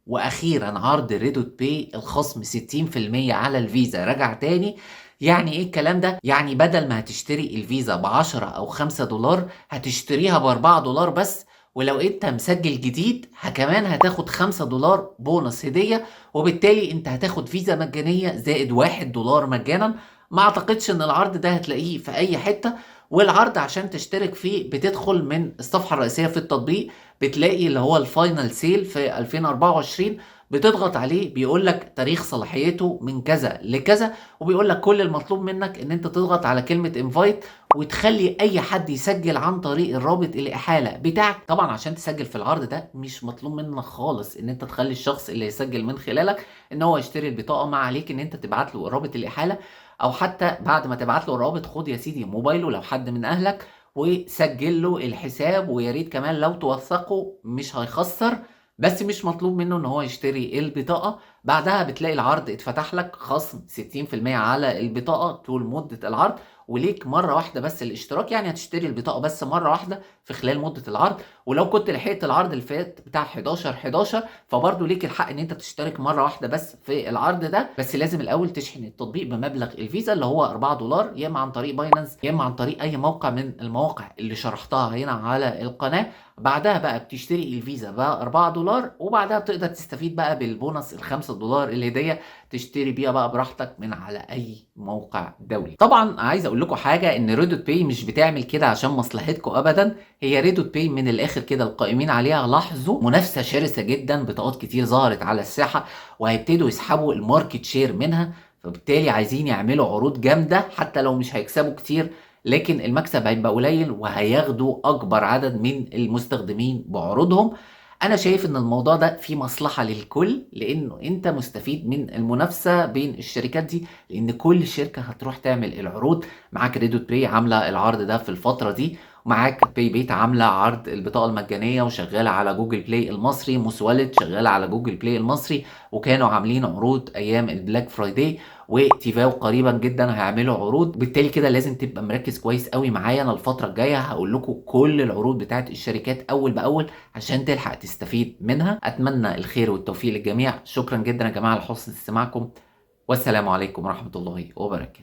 واخيرا عرض ريدوت باي الخصم 60% على الفيزا رجع تاني. يعني ايه الكلام ده؟ يعني بدل ما هتشتري الفيزا ب10 او 5 دولار هتشتريها ب4 دولار بس. ولو انت مسجل جديد كمان هتاخد 5 دولار بونص هدية، وبالتالي انت هتاخد فيزا مجانية زائد 1 دولار مجانا. ما اعتقدش ان العرض ده هتلاقيه في اي حتة. والعرض عشان تشترك فيه بتدخل من الصفحة الرئيسية في التطبيق، بتلاقي اللي هو الفاينل سيل في 2024، بتضغط عليه بيقول لك تاريخ صلاحيته من كذا لكذا، وبيقول لك كل المطلوب منك ان انت تضغط على كلمة انفايت وتخلي اي حد يسجل عن طريق الرابط الاحالة بتاعك. طبعا عشان تسجل في العرض ده مش مطلوب منك خالص ان انت تخلي الشخص اللي يسجل من خلالك ان هو يشتري البطاقة. ما عليك ان انت تبعت له رابط الاحالة، او حتى بعد ما تبعت له الرابط خد يا سيدي موبايله لو حد من اهلك وسجل له الحساب. ويا ريت كمان لو توثقه مش هيخسر، بس مش مطلوب منه ان هو يشتري البطاقة. بعدها بتلاقي العرض اتفتح لك خصم 60% على البطاقة طول مدة العرض، وليك مرة واحدة بس الاشتراك. يعني هتشتري البطاقة بس مرة واحدة في خلال مدة العرض. ولو كنت لحقت العرض اللي فات بتاع 11/11 فبرضه ليك الحق ان انت تشترك مرة واحدة بس في العرض ده. بس لازم الاول تشحن التطبيق بمبلغ الفيزا اللي هو 4 دولار، يا اما عن طريق باينانس يا اما عن طريق اي موقع من المواقع اللي شرحتها هنا على القناة. بعدها بقى بتشتري الفيزا بقى 4 دولار، وبعدها بتقدر تستفيد بقى بالبونص ال5 دولار الهدية، تشتري بيها بقى براحتك من على اي موقع دولي. طبعا عايز اقول لكم حاجة، ان ريدوت باي مش بتعمل كده عشان مصلحتكم ابدا. هي ريدوت باي من الاخر كده القائمين عليها لاحظوا منافسة شرسة جدا، بطاقات كتير ظهرت على الساحة وهيبتدوا يسحبوا الماركت شير منها. فبالتالي عايزين يعملوا عروض جامدة حتى لو مش هيكسبوا كتير، لكن المكسب هيبقى قليل وهياخدوا اكبر عدد من المستخدمين بعروضهم. انا شايف ان الموضوع ده فيه مصلحة للكل، لانه انت مستفيد من المنافسة بين الشركات دي، لان كل شركة هتروح تعمل العروض. معاك ريدوت باي عاملة العرض ده في الفترة دي، ومعاك باي بيت عاملة عرض البطاقة المجانية وشغالة على جوجل بلاي المصري، موسوالد شغالة على جوجل بلاي المصري، وكانوا عاملين عروض ايام البلاك فرايداي. وتيفاو قريبا جدا هيعملوا عروض. بالتالي كده لازم تبقى مركز كويس قوي معايا. انا الفتره الجايه هقول لكم كل العروض بتاعت الشركات اول باول عشان تلحق تستفيد منها. اتمنى الخير والتوفيق للجميع. شكرا جدا يا جماعه لحسن استماعكم، والسلام عليكم ورحمه الله وبركاته.